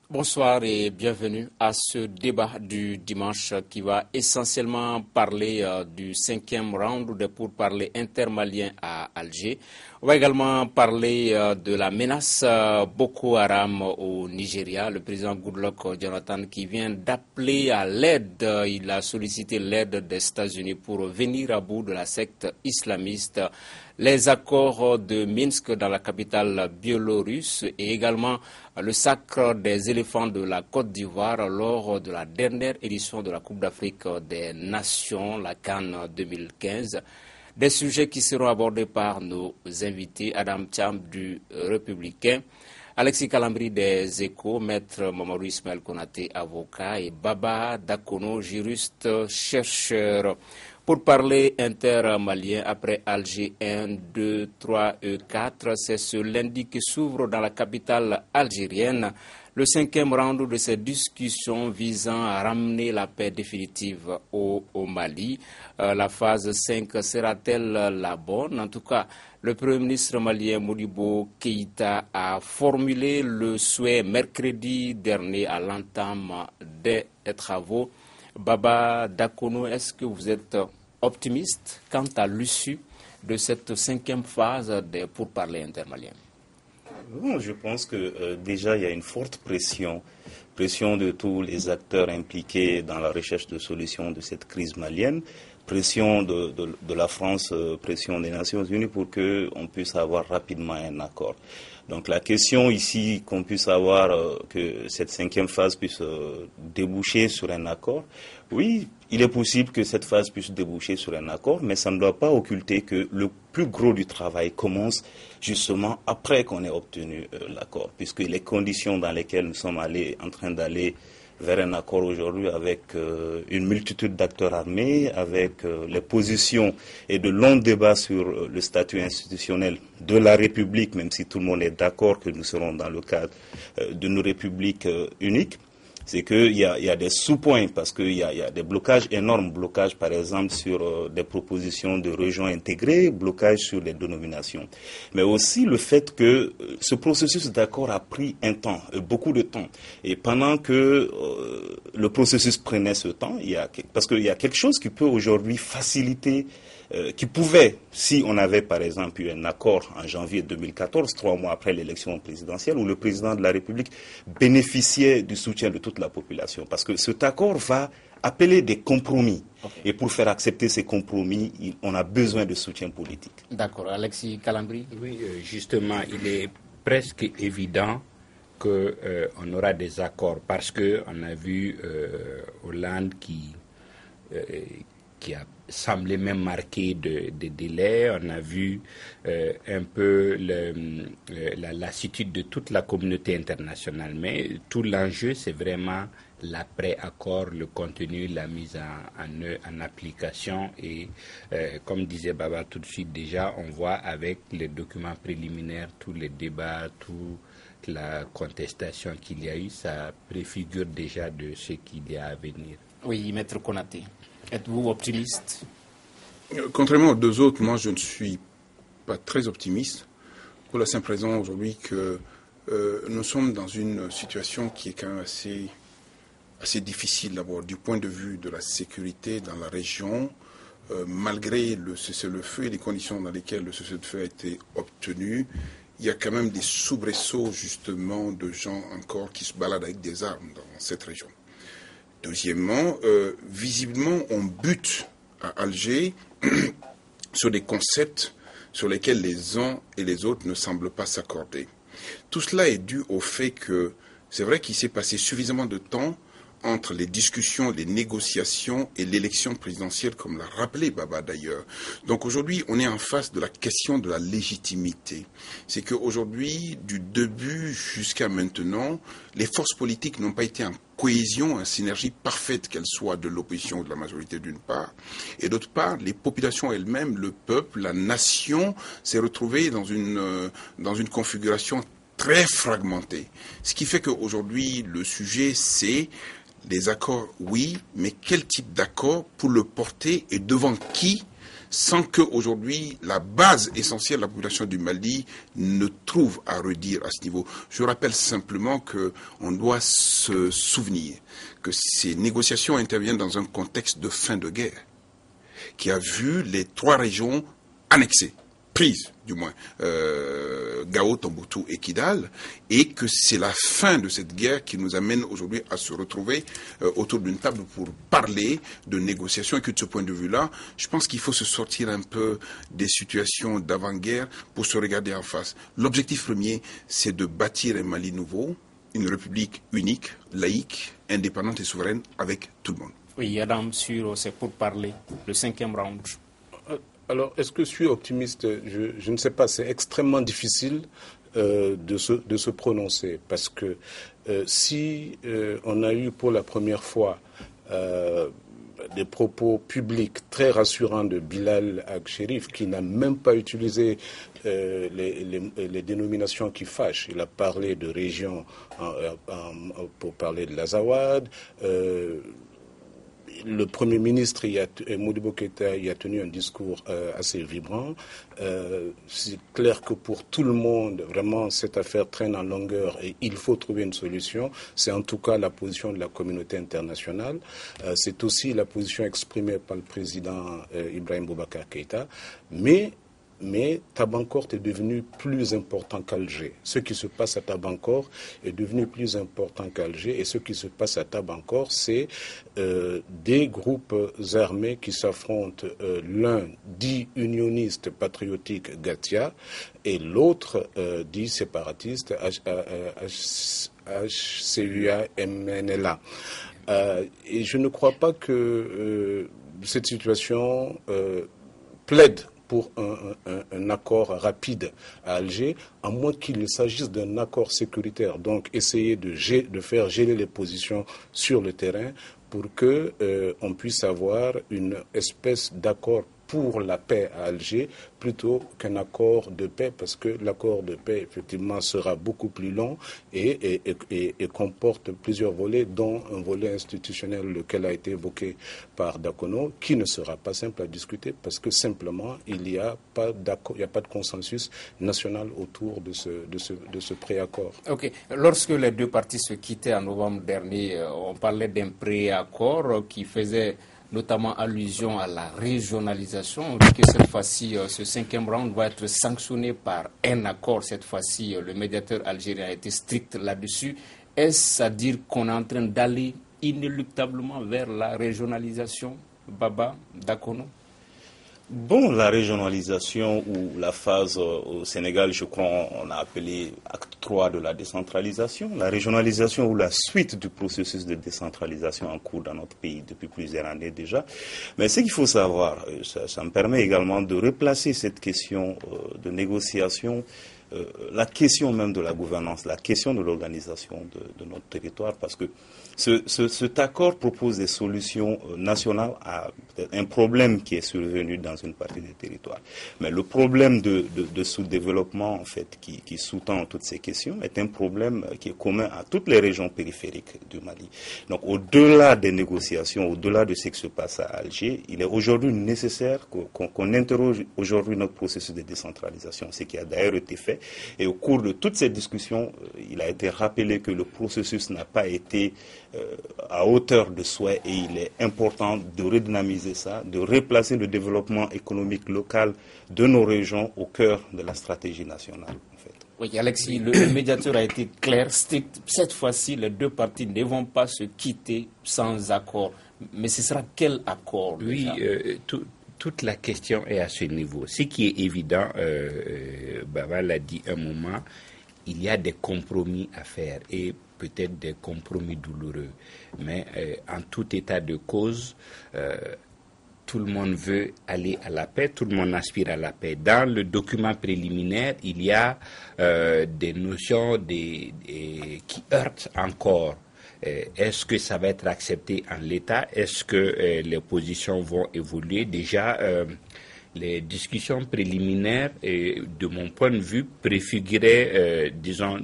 Bonsoir et bienvenue à ce débat du dimanche qui va essentiellement parler du 5e round de pourparlers intermaliens à Alger. On va également parler de la menace Boko Haram au Nigeria. Le président Goodluck Jonathan qui vient d'appeler à l'aide, il a sollicité l'aide des États-Unis pour venir à bout de la secte islamiste. Les accords de Minsk dans la capitale biélorusse et également le sacre des éléphants de la Côte d'Ivoire lors de la dernière édition de la Coupe d'Afrique des Nations, la CAN 2015. Des sujets qui seront abordés par nos invités, Adam Thiam du Républicain, Alexis Calambri des Échos, Maître Mamadou Ismaël Konaté, avocat, et Baba Dakono, juriste, chercheur. Pour parler intermalien après Alger 1, 2, 3 et 4, c'est ce lundi qui s'ouvre dans la capitale algérienne le 5e round de ces discussions visant à ramener la paix définitive au Mali. La phase 5 sera-t-elle la bonne? En tout cas, le Premier ministre malien Modibo Keïta a formulé le souhait mercredi dernier à l'entame des travaux. Baba Dakono, est-ce que vous êtes optimiste quant à l'issue de cette 5e phase des pourparlers intermaliens? Bon, je pense que déjà il y a une forte pression de tous les acteurs impliqués dans la recherche de solutions de cette crise malienne, pression de la France, pression des Nations Unies pour qu'on puisse avoir rapidement un accord. Donc la question ici, qu'on puisse avoir, que cette 5e phase puisse déboucher sur un accord, oui, il est possible que cette phase puisse déboucher sur un accord, mais ça ne doit pas occulter que le plus gros du travail commence justement après qu'on ait obtenu l'accord, puisque les conditions dans lesquelles nous sommes en train d'aller vers un accord aujourd'hui avec une multitude d'acteurs armés, avec les positions et de longs débats sur le statut institutionnel de la République, même si tout le monde est d'accord que nous serons dans le cadre d'une République unique. C'est qu'il y a des sous-points parce qu'il y a des blocages, énormes blocages par exemple sur des propositions de régions intégrées, blocages sur les dénominations. Mais aussi le fait que ce processus d'accord a pris un temps, beaucoup de temps. Et pendant que le processus prenait ce temps, parce qu'il y a quelque chose qui peut aujourd'hui faciliter, qui pouvait, si on avait par exemple eu un accord en janvier 2014, 3 mois après l'élection présidentielle, où le président de la République bénéficiait du soutien de toute la population. Parce que cet accord va appeler des compromis. Okay. Et pour faire accepter ces compromis, on a besoin de soutien politique. D'accord. Alexis Calambri? Oui, justement, il est presque évident qu'on aura des accords parce qu'on a vu Hollande qui a semblé même marqué de délais. On a vu un peu la lassitude de toute la communauté internationale. Mais tout l'enjeu, c'est vraiment l'après-accord, le contenu, la mise en application. Et comme disait Baba tout de suite déjà, on voit avec les documents préliminaires, tous les débats, toute la contestation qu'il y a eu, ça préfigure déjà de ce qu'il y a à venir. Oui, Maître Konaté. Êtes-vous optimiste? Contrairement aux deux autres, moi je ne suis pas très optimiste pour la simple raison aujourd'hui que nous sommes dans une situation qui est quand même assez difficile d'abord du point de vue de la sécurité dans la région, malgré le cessez-le-feu et les conditions dans lesquelles le cessez-le-feu a été obtenu. Il y a quand même des soubresauts justement de gens encore qui se baladent avec des armes dans cette région. Deuxièmement, visiblement, on bute à Alger sur des concepts sur lesquels les uns et les autres ne semblent pas s'accorder. Tout cela est dû au fait que c'est vrai qu'il s'est passé suffisamment de temps entre les discussions, les négociations et l'élection présidentielle, comme l'a rappelé Baba d'ailleurs. Donc aujourd'hui, on est en face de la question de la légitimité. C'est qu'aujourd'hui, du début jusqu'à maintenant, les forces politiques n'ont pas été en cohésion, en synergie parfaite, qu'elle soit de l'opposition ou de la majorité d'une part, et d'autre part, les populations elles-mêmes, le peuple, la nation s'est retrouvée dans une configuration très fragmentée. Ce qui fait qu'aujourd'hui, le sujet, c'est les accords, oui, mais quel type d'accord pour le porter et devant qui, sans que aujourd'hui la base essentielle de la population du Mali ne trouve à redire à ce niveau. Je rappelle simplement qu'on doit se souvenir que ces négociations interviennent dans un contexte de fin de guerre qui a vu les 3 régions annexées, prises du moins, Gao, Tombouctou et Kidal, et que c'est la fin de cette guerre qui nous amène aujourd'hui à se retrouver autour d'une table pour parler de négociations, et que de ce point de vue-là, je pense qu'il faut se sortir un peu des situations d'avant-guerre pour se regarder en face. L'objectif premier, c'est de bâtir un Mali nouveau, une république unique, laïque, indépendante et souveraine avec tout le monde. Oui, Adam, c'est pour parler, le 5e round. Alors, est-ce que je suis optimiste? Je ne sais pas, c'est extrêmement difficile de se prononcer, parce que si on a eu pour la première fois des propos publics très rassurants de Bilal Ag-Sherif, qui n'a même pas utilisé les dénominations qui fâchent. Il a parlé de région pour parler de l'Azawad. Le Premier ministre, Modibo Keïta, y a tenu un discours assez vibrant. C'est clair que pour tout le monde, vraiment, cette affaire traîne en longueur et il faut trouver une solution. C'est en tout cas la position de la communauté internationale. C'est aussi la position exprimée par le président Ibrahim Boubacar Keïta. Mais Tabankort est devenu plus important qu'Alger. Ce qui se passe à Tabankort est devenu plus important qu'Alger. Et ce qui se passe à Tabankort, c'est des groupes armés qui s'affrontent. L'un dit unioniste patriotique Gatia et l'autre dit séparatiste HCUA-MNLA. Et je ne crois pas que cette situation plaide pour un accord rapide à Alger, à moins qu'il s'agisse d'un accord sécuritaire. Donc, essayer de faire geler les positions sur le terrain pour que on puisse avoir une espèce d'accord pour la paix à Alger plutôt qu'un accord de paix, parce que l'accord de paix effectivement sera beaucoup plus long et comporte plusieurs volets, dont un volet institutionnel, lequel a été évoqué par Dakono, qui ne sera pas simple à discuter parce que simplement il n'y a pas de consensus national autour de ce préaccord. Ok. Lorsque les deux parties se quittaient en novembre dernier, on parlait d'un préaccord qui faisait notamment allusion à la régionalisation. On dit que cette fois-ci, ce 5e round va être sanctionné par un accord. Cette fois-ci, le médiateur algérien a été strict là-dessus. Est-ce à dire qu'on est en train d'aller inéluctablement vers la régionalisation, Baba, Dakono? Bon, la régionalisation ou la phase au Sénégal, je crois, on a appelé acte 3 de la décentralisation. La régionalisation ou la suite du processus de décentralisation en cours dans notre pays depuis plusieurs années déjà. Mais ce qu'il faut savoir, ça me permet également de replacer cette question de négociation, la question même de la gouvernance, la question de l'organisation de notre territoire, parce que cet accord propose des solutions nationales à un problème qui est survenu dans une partie des territoires. Mais le problème de sous-développement, en fait, qui sous-tend toutes ces questions, est un problème qui est commun à toutes les régions périphériques du Mali. Donc, au-delà des négociations, au-delà de ce qui se passe à Alger, il est aujourd'hui nécessaire qu'on interroge aujourd'hui notre processus de décentralisation, ce qui a d'ailleurs été fait. Et au cours de toutes ces discussions, il a été rappelé que le processus n'a pas été à hauteur de souhait et il est important de redynamiser ça, de replacer le développement économique local de nos régions au cœur de la stratégie nationale. En fait. Oui, Alexis, le médiateur a été clair, strict. Cette fois-ci, les deux parties ne vont pas se quitter sans accord. Mais ce sera quel accord? Oui, toute la question est à ce niveau. Ce qui est évident, Baba l'a dit un moment, il y a des compromis à faire et peut-être des compromis douloureux. Mais en tout état de cause, tout le monde veut aller à la paix, tout le monde aspire à la paix. Dans le document préliminaire, il y a des notions qui heurtent encore. Est-ce que ça va être accepté en l'état? Est-ce que les positions vont évoluer? Déjà, les discussions préliminaires, de mon point de vue, préfiguraient,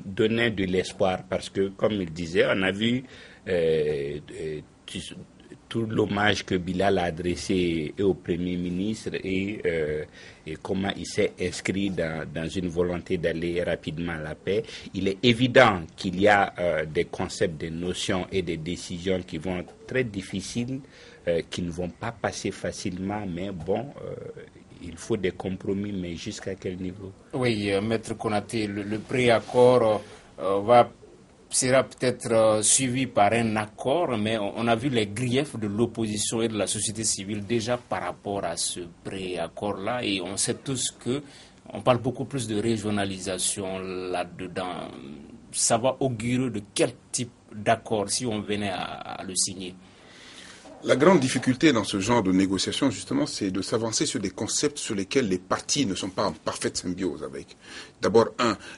donnaient de l'espoir. Parce que, comme il disait, on a vu tout l'hommage que Bilal a adressé au Premier ministre et comment il s'est inscrit dans une volonté d'aller rapidement à la paix. Il est évident qu'il y a des concepts, des notions et des décisions qui vont être très difficiles, qui ne vont pas passer facilement, mais bon, il faut des compromis, mais jusqu'à quel niveau? Oui, Maître Konaté, le préaccord sera peut-être suivi par un accord, mais on a vu les griefs de l'opposition et de la société civile déjà par rapport à ce préaccord-là, et on sait tous qu'on parle beaucoup plus de régionalisation là-dedans. Ça va augurer de quel type d'accord si on venait à le signer? La grande difficulté dans ce genre de négociation, justement, c'est de s'avancer sur des concepts sur lesquels les parties ne sont pas en parfaite symbiose avec. D'abord,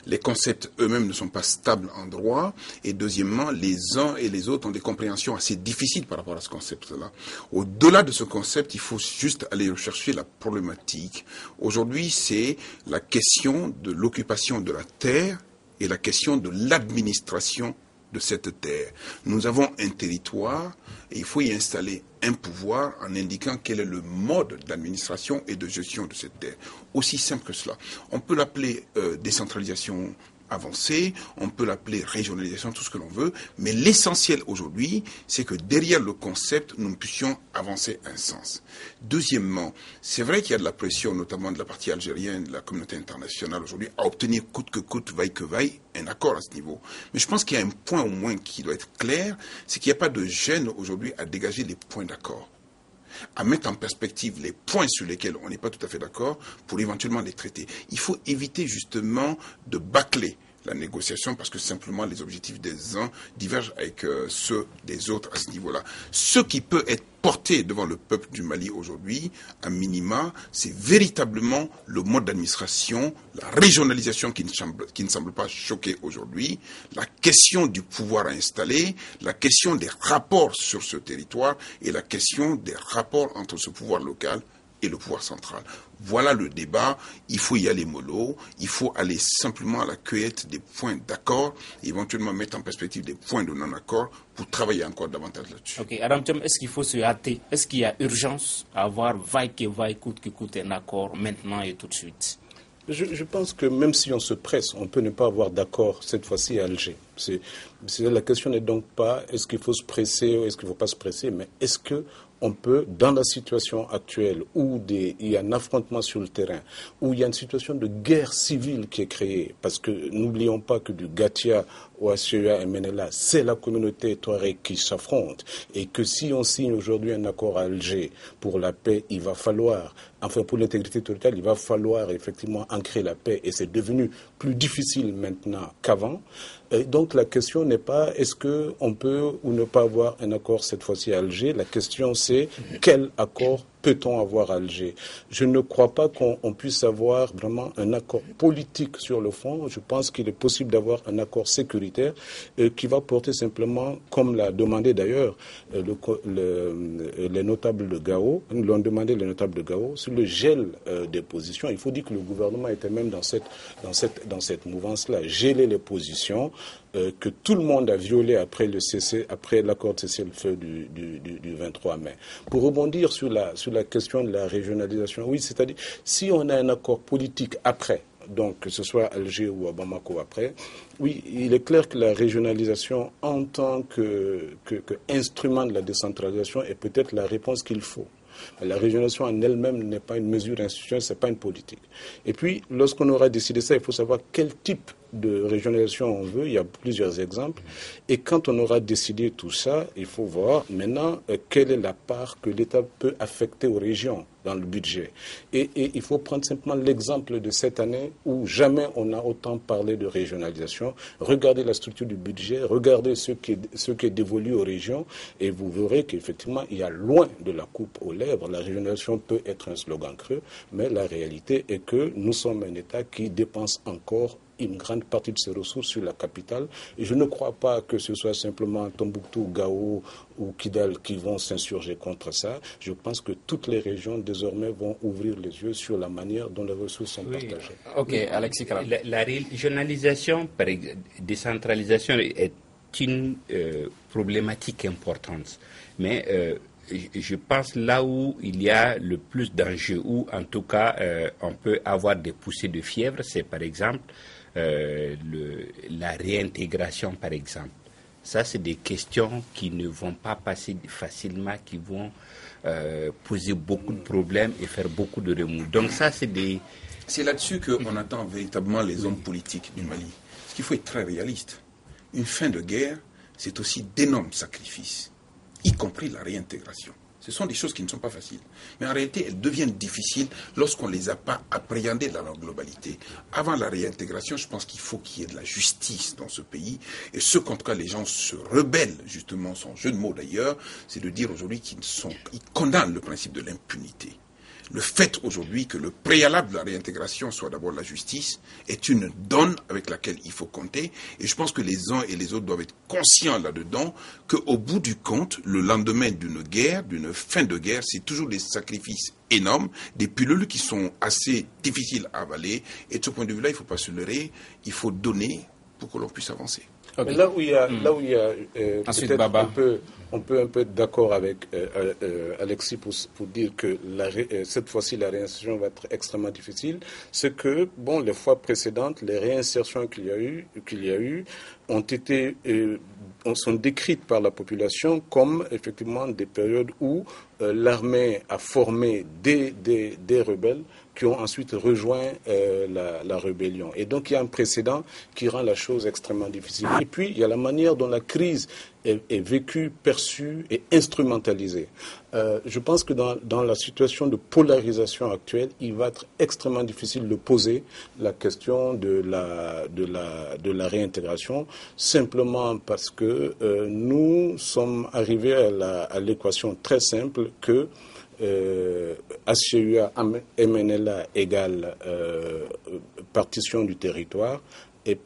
les concepts eux-mêmes ne sont pas stables en droit, et deuxièmement, les uns et les autres ont des compréhensions assez difficiles par rapport à ce concept-là. Au-delà de ce concept, il faut juste aller rechercher la problématique. Aujourd'hui, c'est la question de l'occupation de la terre et la question de l'administration de cette terre. Nous avons un territoire et il faut y installer un pouvoir en indiquant quel est le mode d'administration et de gestion de cette terre. Aussi simple que cela. On peut l'appeler décentralisation avancée, on peut l'appeler régionalisation, tout ce que l'on veut, mais l'essentiel aujourd'hui, c'est que derrière le concept, nous puissions avancer un sens. Deuxièmement, c'est vrai qu'il y a de la pression, notamment de la partie algérienne, de la communauté internationale aujourd'hui, à obtenir coûte que coûte, vaille que vaille, un accord à ce niveau. Mais je pense qu'il y a un point au moins qui doit être clair, c'est qu'il n'y a pas de gêne aujourd'hui à dégager les points d'accord, à mettre en perspective les points sur lesquels on n'est pas tout à fait d'accord pour éventuellement les traiter. Il faut éviter justement de bâcler la négociation parce que simplement les objectifs des uns divergent avec ceux des autres à ce niveau-là. Ce qui peut être porté devant le peuple du Mali aujourd'hui, à minima, c'est véritablement le mode d'administration, la régionalisation qui ne semble pas choquer aujourd'hui, la question du pouvoir à installer, la question des rapports sur ce territoire et la question des rapports entre ce pouvoir local et le pouvoir central. Voilà le débat. Il faut y aller mollo. Il faut aller simplement à la cueillette des points d'accord et éventuellement mettre en perspective des points de non-accord pour travailler encore davantage là-dessus. Ok, Adam Thiam, est-ce qu'il faut se hâter? Est-ce qu'il y a urgence à avoir vaille que vaille, coûte que coûte un accord maintenant et tout de suite? Je pense que même si on se presse, on peut ne pas avoir d'accord cette fois-ci à Alger. La question n'est donc pas est-ce qu'il faut se presser ou est-ce qu'il ne faut pas se presser, mais est-ce que on peut, dans la situation actuelle où il y a un affrontement sur le terrain, où il y a une situation de guerre civile qui est créée, parce que n'oublions pas que du Gatia au Assia et Menela, c'est la communauté touareg qui s'affronte, et que si on signe aujourd'hui un accord à Alger pour la paix, il va falloir, enfin pour l'intégrité territoriale, il va falloir effectivement ancrer la paix, et c'est devenu plus difficile maintenant qu'avant. Et donc la question n'est pas est-ce qu'on peut ou ne pas avoir un accord cette fois-ci à Alger. La question c'est quel accord peut-on avoir à Alger? Je ne crois pas qu'on puisse avoir vraiment un accord politique sur le fond. Je pense qu'il est possible d'avoir un accord sécuritaire qui va porter simplement, comme l'a demandé d'ailleurs les notables de Gao, l'ont demandé les notables de Gao, sur le gel des positions. Il faut dire que le gouvernement était même dans cette mouvance-là, geler les positions que tout le monde a violé après l'accord de cessez-le-feu du 23 mai. Pour rebondir sur la question de la régionalisation, oui, c'est-à-dire si on a un accord politique après, donc que ce soit à Alger ou à Bamako après, oui, il est clair que la régionalisation en tant que instrument de la décentralisation est peut-être la réponse qu'il faut. La régionalisation en elle-même n'est pas une mesure institutionnelle, ce n'est pas une politique. Et puis, lorsqu'on aura décidé ça, il faut savoir quel type de régionalisation on veut. Il y a plusieurs exemples. Et quand on aura décidé tout ça, il faut voir maintenant quelle est la part que l'État peut affecter aux régions. dans le budget. Et il faut prendre simplement l'exemple de cette année où jamais on a autant parlé de régionalisation. Regardez la structure du budget, regardez ce qui est dévolu aux régions et vous verrez qu'effectivement, il y a loin de la coupe aux lèvres. La régionalisation peut être un slogan creux, mais la réalité est que nous sommes un État qui dépense encore une grande partie de ses ressources sur la capitale. Et je ne crois pas que ce soit simplement Tombouctou, Gao ou Kidal qui vont s'insurger contre ça. Je pense que toutes les régions désormais vont ouvrir les yeux sur la manière dont les ressources sont partagées. Ok, Alexis Karam. La régionalisation, décentralisation est une problématique importante. Mais je pense là où il y a le plus d'enjeux, où en tout cas on peut avoir des poussées de fièvre, c'est par exemple la réintégration, par exemple. Ça, c'est des questions qui ne vont pas passer facilement, qui vont poser beaucoup de problèmes et faire beaucoup de remous. Donc ça, C'est là-dessus qu'on attend véritablement les hommes politiques du Mali. Parce qu'il faut être très réaliste. Une fin de guerre, c'est aussi d'énormes sacrifices, y compris la réintégration. Ce sont des choses qui ne sont pas faciles. Mais en réalité, elles deviennent difficiles lorsqu'on ne les a pas appréhendées dans leur globalité. Avant la réintégration, je pense qu'il faut qu'il y ait de la justice dans ce pays. Et ce contre quoi les gens se rebellent, justement, son jeu de mots d'ailleurs, c'est de dire aujourd'hui qu'ils condamnent le principe de l'impunité. Le fait aujourd'hui que le préalable de la réintégration soit d'abord la justice est une donne avec laquelle il faut compter. Et je pense que les uns et les autres doivent être conscients là-dedans qu'au bout du compte, le lendemain d'une guerre, d'une fin de guerre, c'est toujours des sacrifices énormes, des pilules qui sont assez difficiles à avaler. Et de ce point de vue-là, il ne faut pas se leurrer, il faut donner pour que l'on puisse avancer. Okay. Mais là où il y a peut-être on peut un peu être d'accord avec Alexis pour dire que cette fois-ci la réinsertion va être extrêmement difficile, c'est que les fois précédentes, les réinsertions qu'il y a eu sont décrites par la population comme effectivement des périodes où l'armée a formé des rebelles qui ont ensuite rejoint la rébellion. Et donc il y a un précédent qui rend la chose extrêmement difficile. Et puis il y a la manière dont la crise est vécue, perçue et instrumentalisée. Je pense que dans la situation de polarisation actuelle, il va être extrêmement difficile de poser la question de la réintégration, simplement parce que nous sommes arrivés à l'équation très simple que HCUA MNLA égale partition du territoire et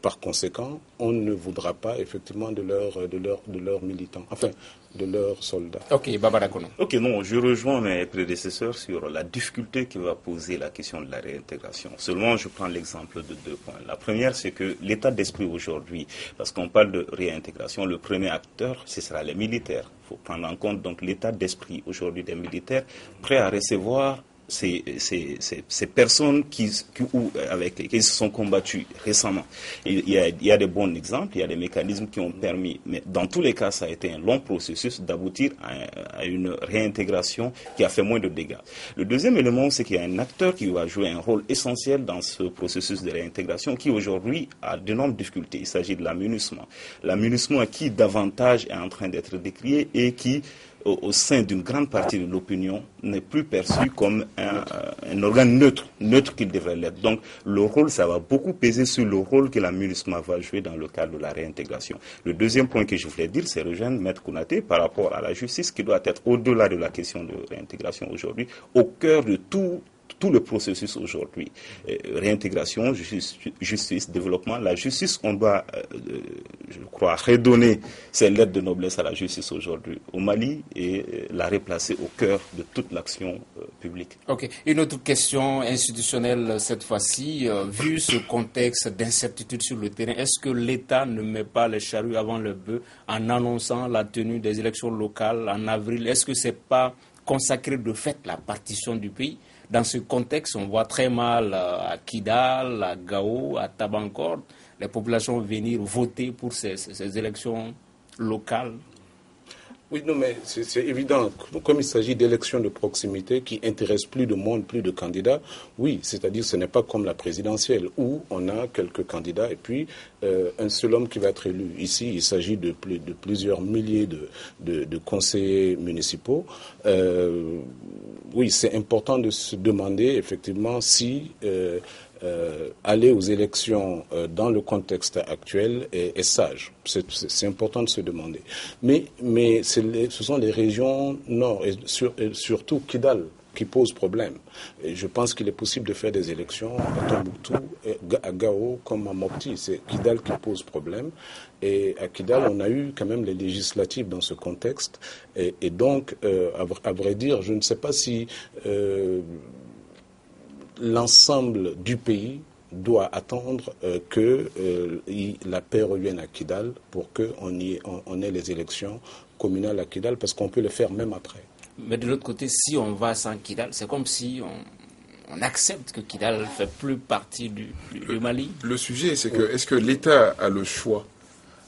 par conséquent, on ne voudra pas effectivement de leurs militants, enfin de leurs soldats. Ok, Babara Kono. Ok, non, je rejoins mes prédécesseurs sur la difficulté que va poser la question de la réintégration. Seulement, je prends l'exemple de 2 points. La première, c'est que l'état d'esprit aujourd'hui, parce qu'on parle de réintégration, le premier acteur, ce sera les militaires. Il faut prendre en compte donc l'état d'esprit aujourd'hui des militaires prêts à recevoir ces personnes avec lesquelles ils se sont combattus récemment. Il y a des bons exemples, il y a des mécanismes qui ont permis, mais dans tous les cas, ça a été un long processus d'aboutir à une réintégration qui a fait moins de dégâts. Le deuxième élément, c'est qu'il y a un acteur qui va jouer un rôle essentiel dans ce processus de réintégration qui aujourd'hui a d'énormes difficultés. Il s'agit de l'amunissement. L'amunissement qui davantage est en train d'être décrié et qui au sein d'une grande partie de l'opinion, n'est plus perçu comme un organe neutre qu'il devrait l'être. Donc, le rôle, ça va beaucoup peser sur le rôle que l'amunissement va jouer dans le cadre de la réintégration. Le deuxième point que je voulais dire, c'est rejoindre Maître Konaté par rapport à la justice qui doit être, au-delà de la question de réintégration aujourd'hui, au cœur de tout le processus aujourd'hui. Réintégration, justice, développement. La justice, on doit, je crois, redonner ses lettres de noblesse à la justice aujourd'hui au Mali et la replacer au cœur de toute l'action publique. Ok. Une autre question institutionnelle cette fois-ci. Vu ce contexte d'incertitude sur le terrain, est-ce que l'État ne met pas les charrues avant le bœuf en annonçant la tenue des élections locales en avril? Est-ce que c'est pas consacrer de fait la partition du pays? Dans ce contexte, on voit très mal à Kidal, à Gao, à Tabankord, les populations venir voter pour ces élections locales. Oui, non, mais c'est évident. Comme il s'agit d'élections de proximité qui intéressent plus de monde, plus de candidats, oui, c'est-à-dire ce n'est pas comme la présidentielle où on a quelques candidats et puis un seul homme qui va être élu. Ici, il s'agit de plusieurs milliers de conseillers municipaux. oui, c'est important de se demander effectivement si aller aux élections dans le contexte actuel est sage. C'est important de se demander. Mais ce sont les régions nord et surtout Kidal qui pose problème. Et je pense qu'il est possible de faire des élections à Tombouctou, à Gao comme à Mopti. C'est Kidal qui pose problème. Et à Kidal, on a eu quand même les législatives dans ce contexte. Et donc, à vrai dire, je ne sais pas si l'ensemble du pays doit attendre que la paix revienne à Kidal pour qu'on ait les élections communales à Kidal, parce qu'on peut le faire même après. Mais de l'autre côté, si on va sans Kidal, c'est comme si on accepte que Kidal ne fait plus partie du Mali. Le sujet, c'est que est-ce que l'État a le choix?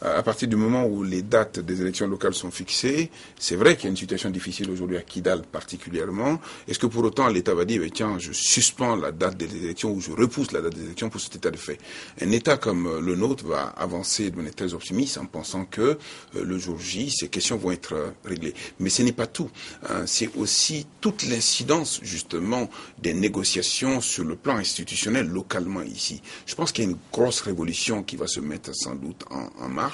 À partir du moment où les dates des élections locales sont fixées, c'est vrai qu'il y a une situation difficile aujourd'hui à Kidal particulièrement. Est-ce que pour autant l'État va dire, tiens, je suspends la date des élections ou je repousse la date des élections pour cet état de fait? Un État comme le nôtre va avancer de manière très optimiste en pensant que le jour J, ces questions vont être réglées. Mais ce n'est pas tout. C'est aussi toute l'incidence justement des négociations sur le plan institutionnel localement ici. Je pense qu'il y a une grosse révolution qui va se mettre sans doute en marche.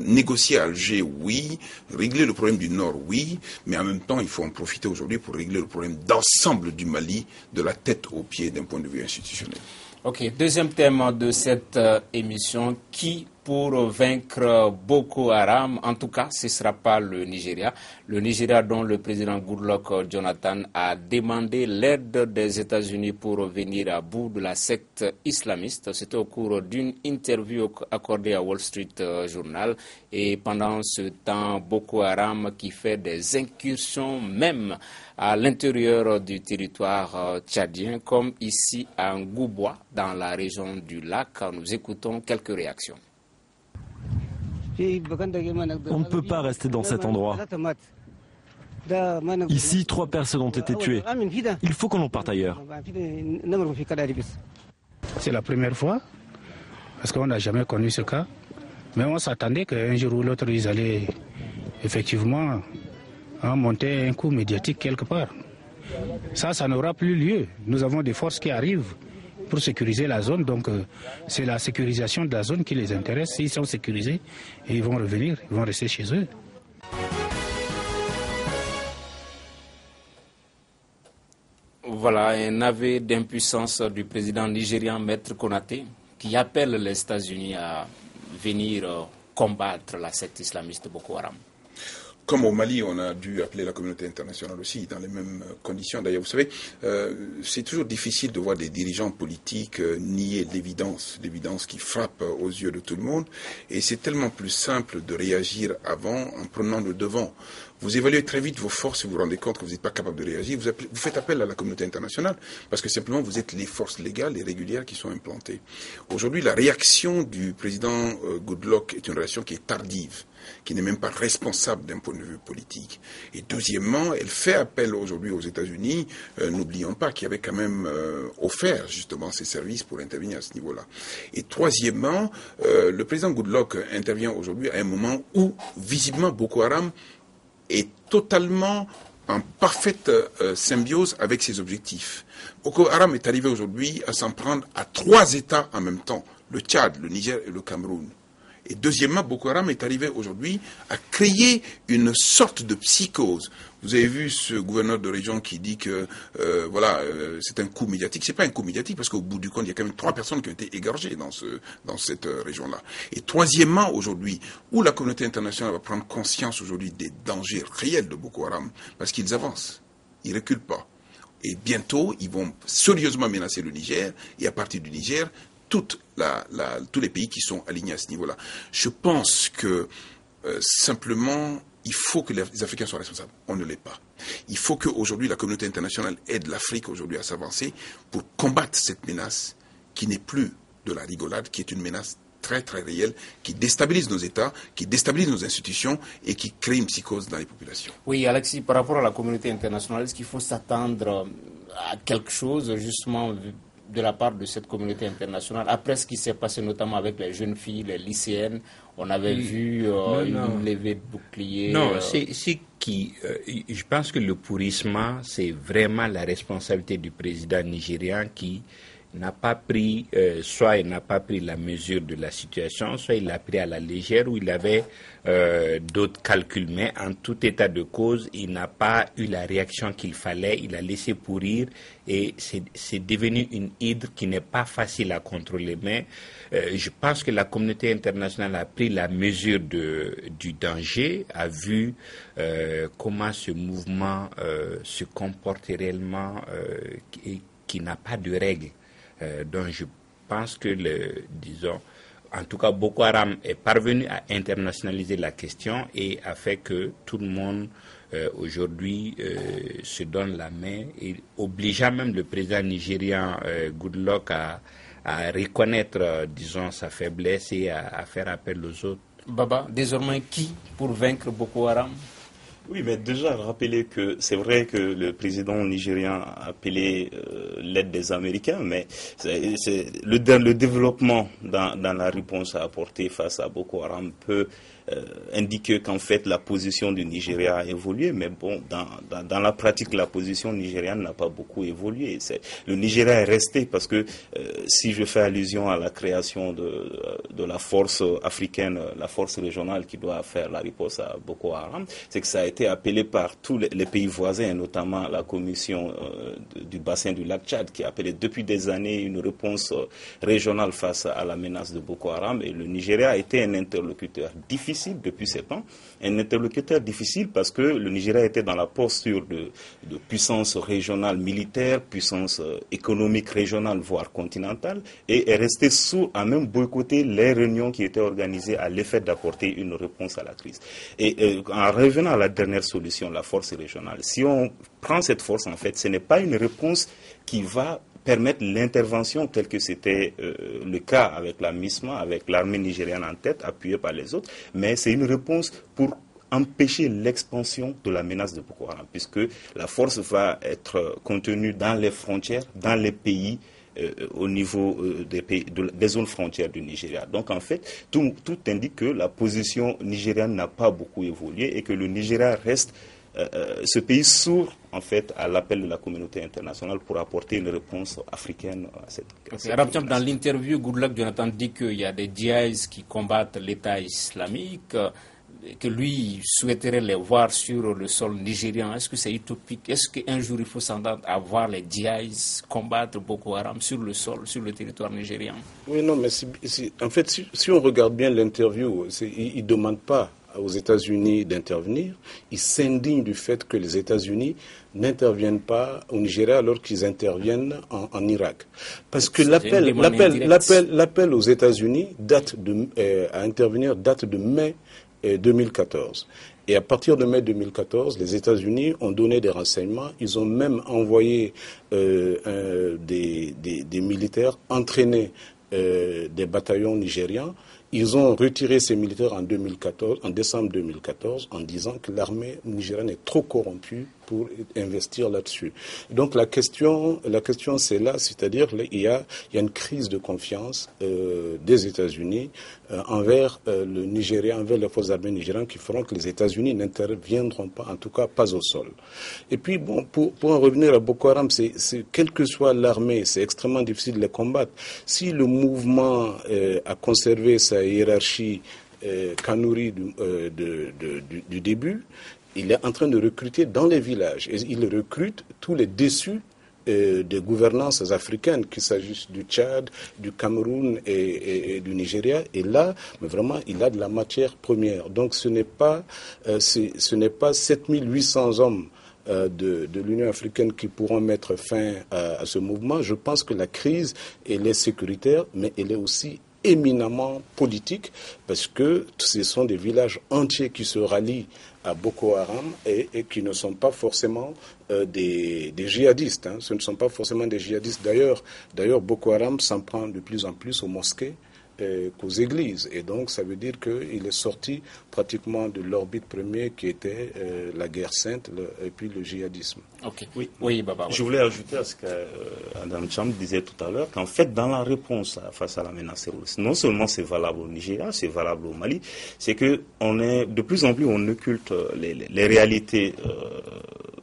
Négocier à Alger, oui. Régler le problème du Nord, oui. Mais en même temps, il faut en profiter aujourd'hui pour régler le problème d'ensemble du Mali, de la tête aux pieds d'un point de vue institutionnel. Ok, deuxième thème de cette émission, qui pour vaincre Boko Haram, en tout cas ce ne sera pas le Nigeria. Le Nigeria dont le président Goodluck Jonathan a demandé l'aide des États-Unis pour venir à bout de la secte islamiste. C'était au cours d'une interview accordée à Wall Street Journal. Et pendant ce temps, Boko Haram qui fait des incursions même à l'intérieur du territoire tchadien, comme ici à Ngouboua, dans la région du lac. Nous écoutons quelques réactions. On ne peut pas rester dans cet endroit. Ici, 3 personnes ont été tuées. Il faut qu'on en parte ailleurs. C'est la première fois, parce qu'on n'a jamais connu ce cas. Mais on s'attendait qu'un jour ou l'autre, ils allaient effectivement monter un coup médiatique quelque part. Ça n'aura plus lieu. Nous avons des forces qui arrivent pour sécuriser la zone, donc c'est la sécurisation de la zone qui les intéresse. S'ils sont sécurisés, ils vont revenir, ils vont rester chez eux. Voilà un aveu d'impuissance du président nigérian Maître Konaté qui appelle les États-Unis à venir combattre la secte islamiste Boko Haram. Comme au Mali, on a dû appeler la communauté internationale aussi, dans les mêmes conditions. D'ailleurs, vous savez, c'est toujours difficile de voir des dirigeants politiques nier l'évidence qui frappe aux yeux de tout le monde. Et c'est tellement plus simple de réagir avant en prenant le devant. Vous évaluez très vite vos forces et vous vous rendez compte que vous n'êtes pas capable de réagir. Vous faites appel à la communauté internationale parce que simplement vous êtes les forces légales et régulières qui sont implantées. Aujourd'hui, la réaction du président Goodluck est une réaction qui est tardive, qui n'est même pas responsable d'un point de vue politique. Et deuxièmement, elle fait appel aujourd'hui aux États-Unis. N'oublions pas qu'il avait quand même offert justement ses services pour intervenir à ce niveau-là. Et troisièmement, le président Goodluck intervient aujourd'hui à un moment où visiblement Boko Haram est totalement en parfaite symbiose avec ses objectifs. Boko Haram est arrivé aujourd'hui à s'en prendre à 3 États en même temps, le Tchad, le Niger et le Cameroun. Et deuxièmement, Boko Haram est arrivé aujourd'hui à créer une sorte de psychose. Vous avez vu ce gouverneur de région qui dit que c'est un coup médiatique. C'est pas un coup médiatique parce qu'au bout du compte, il y a quand même 3 personnes qui ont été égorgées dans cette région-là. Et troisièmement, aujourd'hui, où la communauté internationale va prendre conscience aujourd'hui des dangers réels de Boko Haram, parce qu'ils avancent, ils reculent pas. Et bientôt, ils vont sérieusement menacer le Niger, et à partir du Niger, tous les pays qui sont alignés à ce niveau-là. Je pense que simplement, il faut que les Africains soient responsables. On ne l'est pas. Il faut qu'aujourd'hui, la communauté internationale aide l'Afrique aujourd'hui à s'avancer pour combattre cette menace qui n'est plus de la rigolade, qui est une menace très très réelle, qui déstabilise nos États, qui déstabilise nos institutions et qui crée une psychose dans les populations. Oui, Alexis, par rapport à la communauté internationale, est-ce qu'il faut s'attendre à quelque chose justement de la part de cette communauté internationale, après ce qui s'est passé notamment avec les jeunes filles, les lycéennes? On avait vu une levée de boucliers. Non, je pense que le pourrissement, c'est vraiment la responsabilité du président nigérian qui n'a pas pris, soit il n'a pas pris la mesure de la situation, soit il l'a pris à la légère, ou il avait d'autres calculs. Mais en tout état de cause, il n'a pas eu la réaction qu'il fallait, il a laissé pourrir, et c'est devenu une hydre qui n'est pas facile à contrôler. Mais je pense que la communauté internationale a pris la mesure du danger, a vu comment ce mouvement se comporte réellement, qui n'a pas de règles. Donc je pense que, en tout cas, Boko Haram est parvenu à internationaliser la question et a fait que tout le monde aujourd'hui se donne la main, et obligeant même le président nigérian Goodluck à reconnaître, sa faiblesse et à faire appel aux autres. Baba, désormais qui pour vaincre Boko Haram? Oui, mais déjà rappeler que c'est vrai que le président nigérian a appelé l'aide des Américains, mais c'est le développement dans la réponse à apporter face à Boko Haram peut indiquer qu'en fait la position du Nigeria a évolué, mais bon, dans la pratique, la position nigériane n'a pas beaucoup évolué. Le Nigeria est resté parce que si je fais allusion à la création de la force africaine, la force régionale qui doit faire la réponse à Boko Haram, c'est que ça a été appelé par tous les pays voisins, notamment la commission du bassin du lac Tchad, qui a appelé depuis des années une réponse régionale face à la menace de Boko Haram, et le Nigeria a été un interlocuteur difficile depuis 7 ans, un interlocuteur difficile parce que le Nigeria était dans la posture de puissance régionale militaire, puissance économique régionale, voire continentale, et est resté sourd à même boycotter les réunions qui étaient organisées à l'effet d'apporter une réponse à la crise. Et en revenant à la dernière solution, la force régionale, si on prend cette force, en fait, ce n'est pas une réponse qui va permettre l'intervention telle que c'était le cas avec la MISMA, avec l'armée nigériane en tête, appuyée par les autres, mais c'est une réponse pour empêcher l'expansion de la menace de Boko Haram, puisque la force va être contenue dans les frontières, dans les pays, au niveau des zones frontières du Nigeria. Donc en fait, tout indique que la position nigériane n'a pas beaucoup évolué et que le Nigeria reste ce pays sourd en fait à l'appel de la communauté internationale pour apporter une réponse africaine à cette question. Dans l'interview, Goodluck Jonathan dit qu'il y a des djihadistes qui combattent l'État islamique, que lui souhaiterait les voir sur le sol nigérian. Est-ce que c'est utopique? Est-ce qu'un jour il faut s'entendre à voir les djihadistes combattre Boko Haram sur le sol, sur le territoire nigérian? Oui, non, mais en fait, si on regarde bien l'interview, il ne demande pas aux États-Unis d'intervenir. Il s'indigne du fait que les États-Unis n'interviennent pas au Nigeria alors qu'ils interviennent en Irak. Parce que l'appel aux États-Unis à intervenir date de mai 2014. Et à partir de mai 2014, les États-Unis ont donné des renseignements. Ils ont même envoyé des militaires entraîner des bataillons nigérians. Ils ont retiré ces militaires en décembre 2014, en disant que l'armée nigériane est trop corrompue pour investir là-dessus. Donc la question c'est là, c'est-à-dire il y a une crise de confiance des États-Unis envers le Nigeria, envers les forces armées nigériennes, qui feront que les États-Unis n'interviendront pas, en tout cas pas au sol. Et puis bon, pour en revenir à Boko Haram, quelle que soit l'armée, c'est extrêmement difficile de les combattre. Si le mouvement a conservé sa hiérarchie Kanouri du début, il est en train de recruter dans les villages. Et il recrute tous les déçus des gouvernances africaines, qu'il s'agisse du Tchad, du Cameroun et du Nigeria. Et là, mais vraiment, il a de la matière première. Donc ce n'est pas 7800 hommes de l'Union africaine qui pourront mettre fin à ce mouvement. Je pense que la crise, elle est sécuritaire, mais elle est aussi éminemment politique, parce que ce sont des villages entiers qui se rallient à Boko Haram et qui ne sont pas forcément des djihadistes. Ce ne sont pas forcément des djihadistes. D'ailleurs, Boko Haram s'en prend de plus en plus aux mosquées qu'aux églises. Et donc, ça veut dire qu'il est sorti pratiquement de l'orbite premier qui était la guerre sainte et puis le djihadisme. Ok. Oui, Baba. Je voulais ajouter à ce qu'Adam Cham disait tout à l'heure, qu'en fait, dans la réponse face à la menace terroriste, non seulement c'est valable au Nigeria, c'est valable au Mali, c'est que de plus en plus on occulte les réalités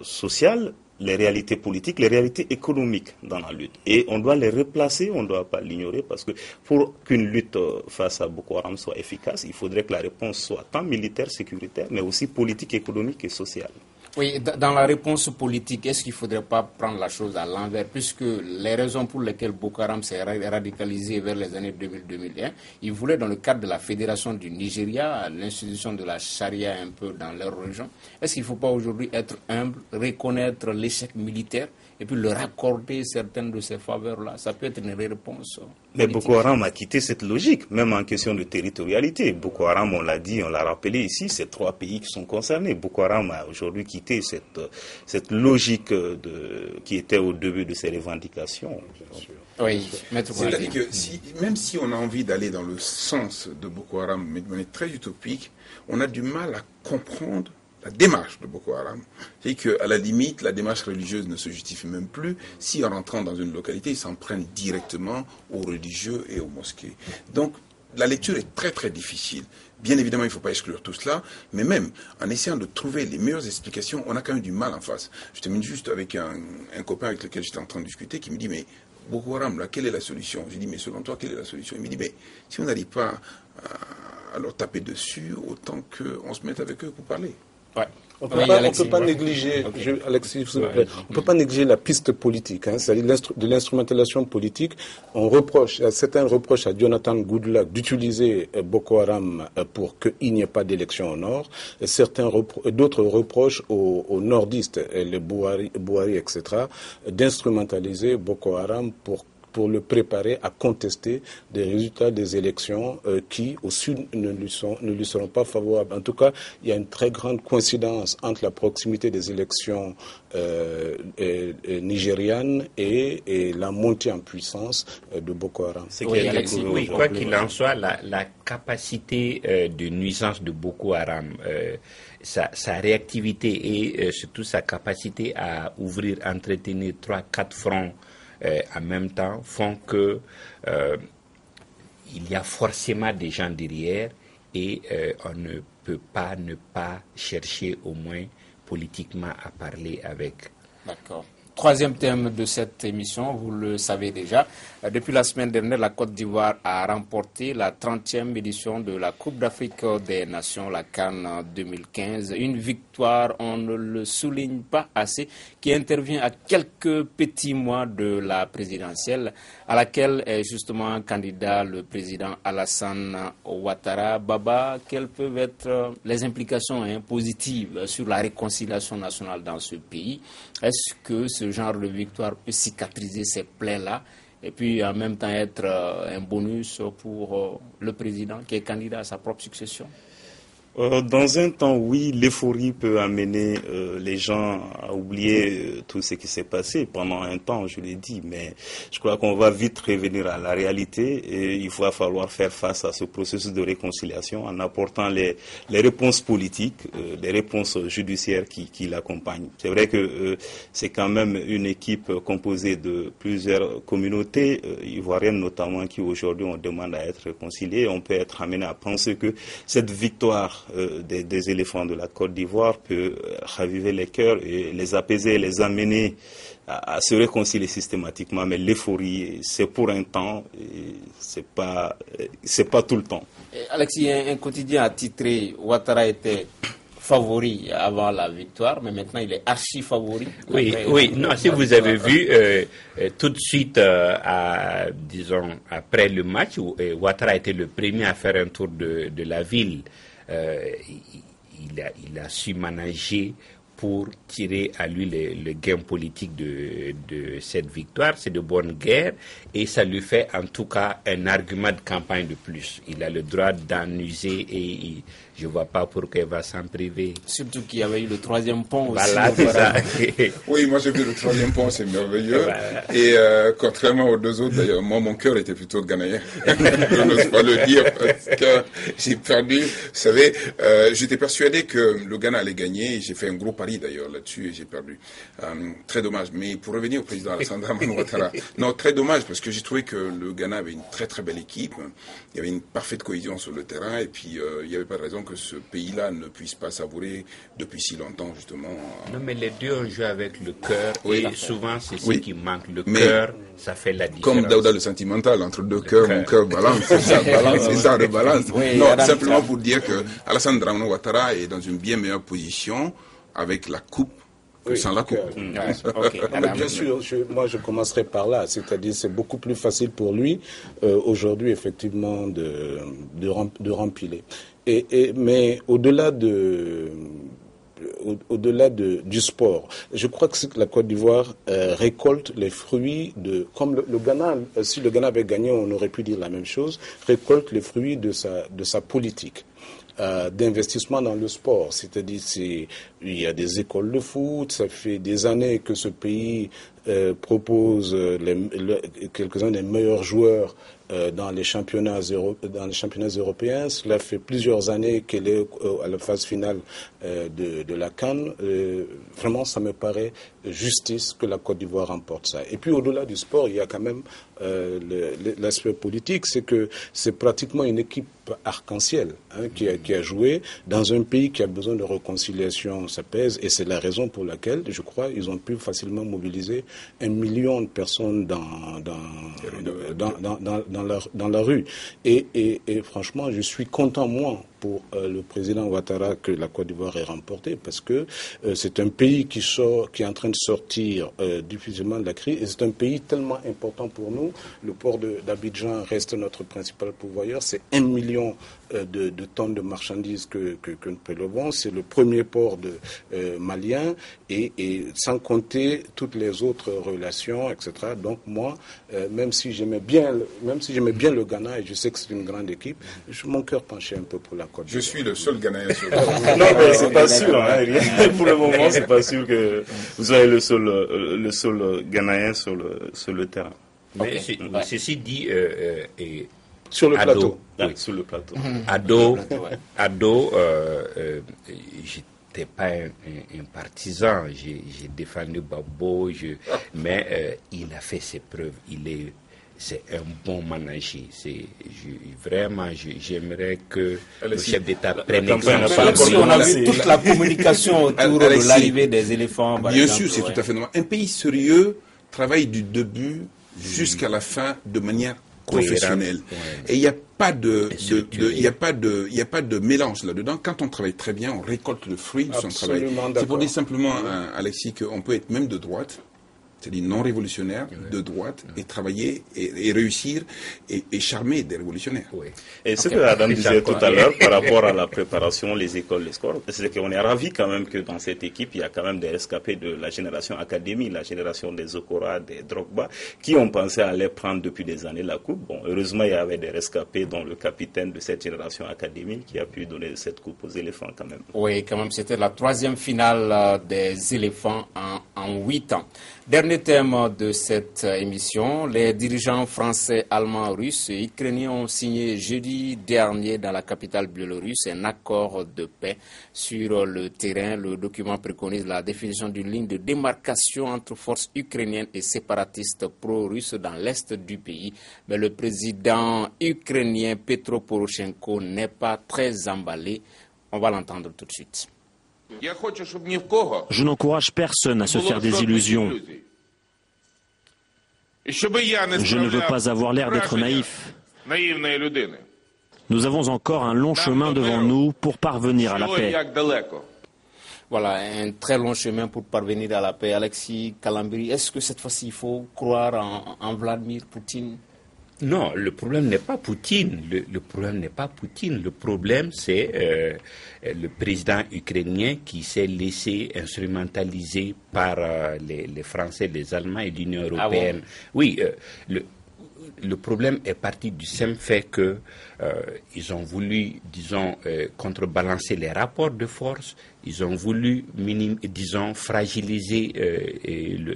sociales, les réalités politiques, les réalités économiques dans la lutte. Et on doit les replacer, on ne doit pas l'ignorer, parce que pour qu'une lutte face à Boko Haram soit efficace, il faudrait que la réponse soit tant militaire, sécuritaire, mais aussi politique, économique et sociale. Oui, dans la réponse politique, est-ce qu'il ne faudrait pas prendre la chose à l'envers, puisque les raisons pour lesquelles Boko Haram s'est radicalisé vers les années 2000-2001, ils voulaient, dans le cadre de la Fédération du Nigeria, l'institution de la charia un peu dans leur région, est-ce qu'il ne faut pas aujourd'hui être humble, reconnaître l'échec militaire et puis leur accorder certaines de ces faveurs-là? Ça peut être une réponse. Mais Boko Haram a quitté cette logique, même en question de territorialité. Boko Haram, on l'a dit, on l'a rappelé ici, c'est 3 pays qui sont concernés. Boko Haram a aujourd'hui quitté cette logique qui était au début de ses revendications. Oui, c'est-à-dire que même si on a envie d'aller dans le sens de Boko Haram, mais de manière très utopique, on a du mal à comprendre la démarche de Boko Haram. C'est qu'à la limite, la démarche religieuse ne se justifie même plus si en rentrant dans une localité, ils s'en prennent directement aux religieux et aux mosquées. Donc, la lecture est très très difficile. Bien évidemment, il ne faut pas exclure tout cela, mais même en essayant de trouver les meilleures explications, on a quand même du mal en face. Je termine juste avec un copain avec lequel j'étais en train de discuter qui me dit, mais Boko Haram, là, quelle est la solution? Je dis, mais selon toi, quelle est la solution? Il me dit, mais si on n'arrive pas à leur taper dessus, autant qu'on se mette avec eux pour parler. Ouais. On ne peut pas négliger, Alexis, s'il vous plaît, on peut pas négliger la piste politique, c'est-à-dire de l'instrumentalisation politique. Certains reprochent à Jonathan Goodluck d'utiliser Boko Haram pour qu'il n'y ait pas d'élection au nord. Et d'autres reprochent aux nordistes, les Bouhari, etc., d'instrumentaliser Boko Haram pour le préparer à contester des résultats des élections qui, au sud, ne lui seront pas favorables. En tout cas, il y a une très grande coïncidence entre la proximité des élections nigérianes et la montée en puissance de Boko Haram. Oui, quoi qu'il en soit, la capacité de nuisance de Boko Haram, sa réactivité et surtout sa capacité à ouvrir, entretenir 3-4 fronts en même temps font que il y a forcément des gens derrière et on ne peut pas ne pas chercher au moins politiquement à parler avec. D'accord. Troisième thème de cette émission, vous le savez déjà. Depuis la semaine dernière, la Côte d'Ivoire a remporté la 30e édition de la Coupe d'Afrique des Nations, la CAN 2015. Une victoire, on ne le souligne pas assez, qui intervient à quelques petits mois de la présidentielle, à laquelle est justement candidat le président Alassane Ouattara. Baba, quelles peuvent être les implications positives sur la réconciliation nationale dans ce pays? Est-ce que ce genre de victoire peut cicatriser ces plaies-là et puis en même temps être un bonus pour le président qui est candidat à sa propre succession? Dans un temps, oui, l'euphorie peut amener les gens à oublier tout ce qui s'est passé pendant un temps, je l'ai dit, mais je crois qu'on va vite revenir à la réalité et il va falloir faire face à ce processus de réconciliation en apportant les réponses politiques, les réponses judiciaires qui l'accompagnent. C'est vrai que c'est quand même une équipe composée de plusieurs communautés ivoiriennes notamment qui aujourd'hui on demande à être réconciliées. On peut être amené à penser que cette victoire des éléphants de la Côte d'Ivoire peut raviver les cœurs et les apaiser, les amener à se réconcilier systématiquement. Mais l'euphorie, c'est pour un temps, c'est pas tout le temps. Alexis, un quotidien a titré Ouattara était favori avant la victoire, mais maintenant il est archi favori. Oui, non, si vous avez vu, tout de suite, après le match, Ouattara était le premier à faire un tour de la ville. Il a su manager pour tirer à lui le gain politique de cette victoire. C'est de bonne guerre et ça lui fait en tout cas un argument de campagne de plus. Il a le droit d'en user et je ne vois pas pourquoi il va s'en priver. Surtout qu'il y avait eu le 3e pont aussi. Voilà, c'est ça. Oui, moi j'ai vu le 3e pont, c'est merveilleux. Voilà. Et contrairement aux 2 autres, d'ailleurs, moi mon cœur était plutôt ghanéen. Je n'ose pas le dire parce que j'ai perdu. Vous savez, j'étais persuadé que le Ghana allait gagner. J'ai fait un gros pari d'ailleurs là-dessus et j'ai perdu. Très dommage. Mais pour revenir au président Alassane Dramane Ouattara, non, très dommage parce que j'ai trouvé que le Ghana avait une très très belle équipe. Il y avait une parfaite cohésion sur le terrain et puis il n'y avait pas de raison que ce pays-là ne puisse pas savourer depuis si longtemps justement. Non, mais les deux ont joué avec le cœur et souvent c'est ce qui manque. Le cœur, ça fait la différence. Comme Daouda le sentimental, entre 2 cœurs, mon cœur balance, c'est ça, balance, c'est ça, rebalance. Oui, non, simplement pour dire que Alassane Dramane Ouattara est dans une bien meilleure position avec la coupe que sans la coupe. Okay. Bien sûr, moi je commencerai par là, c'est-à-dire c'est beaucoup plus facile pour lui aujourd'hui effectivement de rempiler. Mais au-delà du sport, je crois que la Côte d'Ivoire récolte les fruits comme le Ghana, si le Ghana avait gagné, on aurait pu dire la même chose, récolte les fruits de sa politique. D'investissement dans le sport, c'est-à-dire il y a des écoles de foot, ça fait des années que ce pays propose quelques-uns des meilleurs joueurs dans les championnats européens. Cela fait plusieurs années qu'elle est à la phase finale de la CAN. Vraiment, ça me paraît justice que la Côte d'Ivoire remporte ça. Et puis, au-delà du sport, il y a quand même l'aspect politique, c'est que c'est pratiquement une équipe arc-en-ciel qui a joué dans un pays qui a besoin de réconciliation, ça pèse, et c'est la raison pour laquelle, je crois, ils ont pu facilement mobiliser 1 million de personnes dans la rue. Et franchement, je suis content, moi, pour le président Ouattara que la Côte d'Ivoire ait remporté, parce que c'est un pays qui est en train de sortir difficilement de la crise, et c'est un pays tellement important pour nous. Le port d'Abidjan reste notre principal pourvoyeur, c'est 1 million de tonnes de marchandises que nous prélevons, c'est le premier port malien, et sans compter toutes les autres relations, etc. Donc moi, même si j'aimais bien le Ghana, et je sais que c'est une grande équipe, mon cœur penchait un peu pour la Côte d'Ivoire. Je suis le seul Ghanéen sur Non, mais c'est pas sûr. Pour le moment, c'est pas sûr que vous soyez le seul Ghanéen sur le terrain. Mais ceci dit, sur le plateau. Sur le plateau. Ado, j'étais pas un partisan. J'ai défendu Babo, mais il a fait ses preuves. C'est un bon manager. J'aimerais que le chef d'État prenne exemple. On a vu toute la communication autour de l'arrivée des éléphants. Bien sûr, c'est tout à fait normal. Un pays sérieux travaille du début jusqu'à la fin de manière professionnelle. Et il n'y a pas de mélange là-dedans. Quand on travaille très bien, on récolte le fruit de son travail. C'est pour dire simplement, Alexis, qu'on peut être même de droite, c'est-à-dire non révolutionnaire, de droite, et travailler et réussir et charmer des révolutionnaires. Oui. Et ce que Adam disait tout à l'heure par rapport à la préparation, les écoles, les scores, c'est qu'on est ravis quand même que dans cette équipe, il y a quand même des rescapés de la génération académie, la génération des Okora, des Drogba, qui ont pensé à aller prendre depuis des années la coupe. Bon, heureusement, il y avait des rescapés, dont le capitaine de cette génération académie qui a pu donner cette coupe aux éléphants quand même. Oui, quand même, c'était la 3e finale des éléphants en 8 ans. Dernier thème de cette émission, les dirigeants français, allemands, russes et ukrainiens ont signé jeudi dernier dans la capitale biélorusse un accord de paix sur le terrain. Le document préconise la définition d'une ligne de démarcation entre forces ukrainiennes et séparatistes pro-russes dans l'est du pays. Mais le président ukrainien Petro Poroshenko n'est pas très emballé. On va l'entendre tout de suite. Je n'encourage personne à se faire des illusions. Je ne veux pas avoir l'air d'être naïf. Nous avons encore un long chemin devant nous pour parvenir à la paix. Voilà, un très long chemin pour parvenir à la paix. Alexis Kalambiri, est-ce que cette fois-ci il faut croire en Vladimir Poutine ? Non, le problème n'est pas Poutine. Le problème n'est pas Poutine. Le problème, c'est le président ukrainien qui s'est laissé instrumentaliser par les Français, les Allemands et l'Union européenne. Ah bon? Oui, le problème est parti du simple fait que ils ont voulu, disons, contrebalancer les rapports de force. Ils ont voulu, fragiliser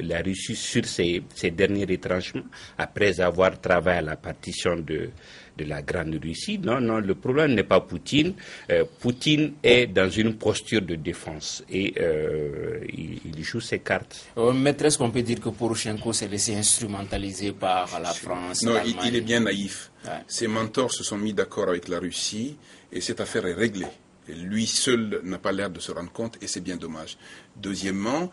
la Russie sur ses derniers retranchements après avoir travaillé à la partition de la Grande Russie. Non, le problème n'est pas Poutine. Poutine est dans une posture de défense et il joue ses cartes. Maître, est-ce qu'on peut dire que Poroshenko s'est laissé instrumentaliser par la France? Non, il est bien naïf. Ouais. Ses mentors se sont mis d'accord avec la Russie et cette affaire est réglée. Et lui seul n'a pas l'air de se rendre compte et c'est bien dommage. Deuxièmement,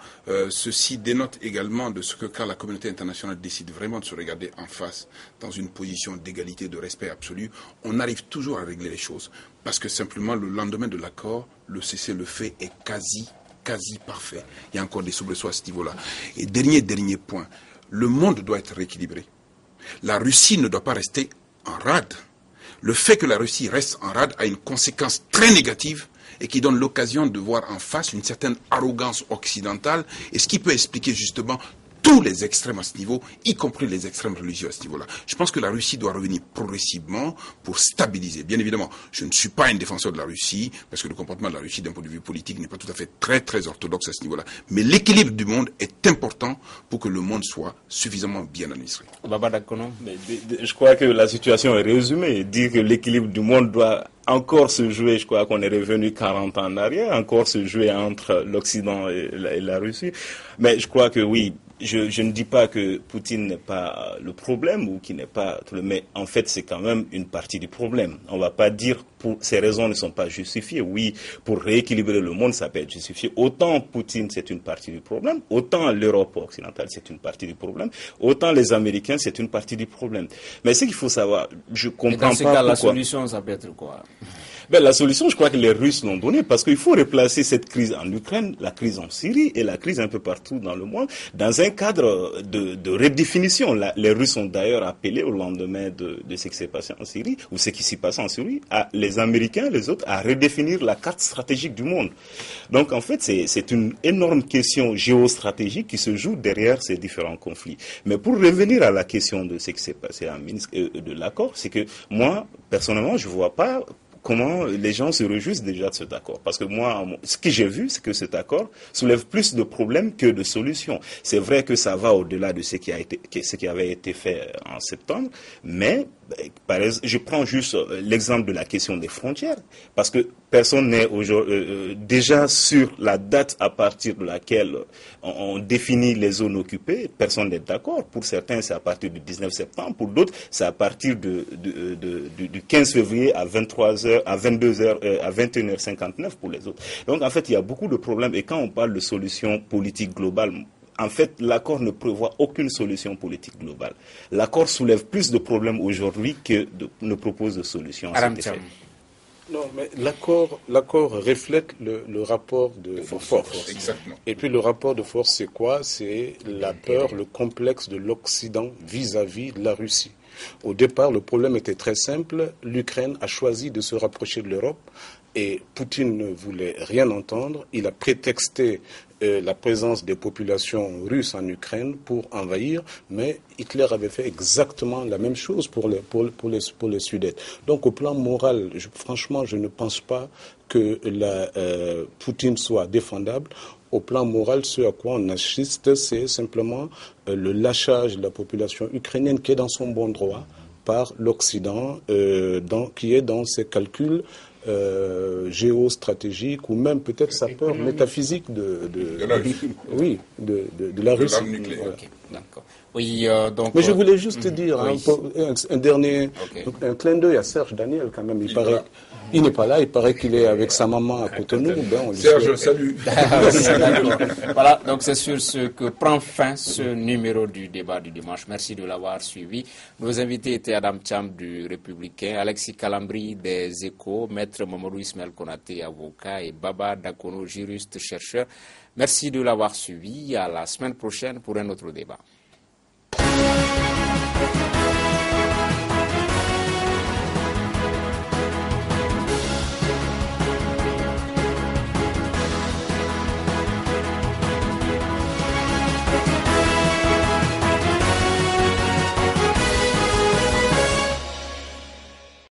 ceci dénote également de ce que quand la communauté internationale décide vraiment de se regarder en face dans une position d'égalité, de respect absolu, on arrive toujours à régler les choses. Parce que simplement le lendemain de l'accord, le cessez-le-feu est quasi parfait. Il y a encore des soubresauts à ce niveau-là. Et dernier point, le monde doit être rééquilibré. La Russie ne doit pas rester en rade. Le fait que la Russie reste en rade a une conséquence très négative et qui donne l'occasion de voir en face une certaine arrogance occidentale et ce qui peut expliquer justement tous les extrêmes à ce niveau, y compris les extrêmes religieux à ce niveau-là. Je pense que la Russie doit revenir progressivement pour stabiliser. Bien évidemment, je ne suis pas un défenseur de la Russie, parce que le comportement de la Russie d'un point de vue politique n'est pas tout à fait très orthodoxe à ce niveau-là. Mais l'équilibre du monde est important pour que le monde soit suffisamment bien administré. Baba Dakono. Je crois que la situation est résumée. Dire que l'équilibre du monde doit encore se jouer, je crois qu'on est revenu 40 ans en arrière, encore se jouer entre l'Occident et la Russie. Mais je crois que oui, je ne dis pas que Poutine n'est pas le problème ou qu'il n'est pas tout le, mais en fait c'est quand même une partie du problème. On ne va pas dire pour ces raisons ne sont pas justifiées. Oui, pour rééquilibrer le monde, ça peut être justifié. Autant Poutine c'est une partie du problème, autant l'Europe occidentale c'est une partie du problème, autant les Américains c'est une partie du problème. Mais ce qu'il faut savoir, je comprends pas. Dans ce cas, la solution, ça peut être quoi? La solution, je crois que les Russes l'ont donnée parce qu'il faut replacer cette crise en Ukraine, la crise en Syrie et la crise un peu partout dans le monde dans un cadre de redéfinition. Les Russes ont d'ailleurs appelé au lendemain de ce qui s'est passé en Syrie ou ce qui s'est passé en Syrie, les Américains, les autres, à redéfinir la carte stratégique du monde. Donc en fait, c'est une énorme question géostratégique qui se joue derrière ces différents conflits. Mais pour revenir à la question de ce qui s'est passé en Minsk, de l'accord, c'est que moi, personnellement, je ne vois pas comment les gens se réjouissent déjà de cet accord. Parce que moi, ce que j'ai vu, c'est que cet accord soulève plus de problèmes que de solutions. C'est vrai que ça va au-delà de ce qui avait été fait en septembre, mais je prends juste l'exemple de la question des frontières, parce que personne n'est déjà sur la date à partir de laquelle on définit les zones occupées, personne n'est d'accord. Pour certains, c'est à partir du 19 septembre, pour d'autres, c'est à partir du 15 février à 23h, à 22h, à 21h59 pour les autres. Donc en fait, il y a beaucoup de problèmes, et quand on parle de solutions politiques globales, en fait, l'accord ne prévoit aucune solution politique globale. L'accord soulève plus de problèmes aujourd'hui que ne propose de solutions. Non, mais l'accord reflète le rapport de force. Exactement. Et puis le rapport de force, c'est quoi? C'est la peur, le complexe de l'Occident vis-à-vis de la Russie. Au départ, le problème était très simple. L'Ukraine a choisi de se rapprocher de l'Europe et Poutine ne voulait rien entendre. Il a prétexté la présence des populations russes en Ukraine pour envahir, mais Hitler avait fait exactement la même chose pour les Sudètes. Donc au plan moral, franchement, je ne pense pas que Poutine soit défendable. Au plan moral, ce à quoi on assiste, c'est simplement le lâchage de la population ukrainienne qui est dans son bon droit par l'Occident, qui est dans ses calculs géostratégique ou même peut-être sa peur métaphysique de la Russie. Voilà. Okay, d'accord. Oui, donc, mais je voulais juste dire un dernier un clin d'œil à Serge Daniel quand même. Il n'est pas là, il paraît qu'il est avec sa maman à Cotonou. Serge, salut. Voilà, donc c'est sur ce que prend fin ce numéro du débat du dimanche. Merci de l'avoir suivi. Nos invités étaient Adam Thiam du Républicain, Alexis Calambri des Échos, Maître Mamadou Ismaël Konaté, avocat, et Baba Dakono, juriste chercheur. Merci de l'avoir suivi. À la semaine prochaine pour un autre débat.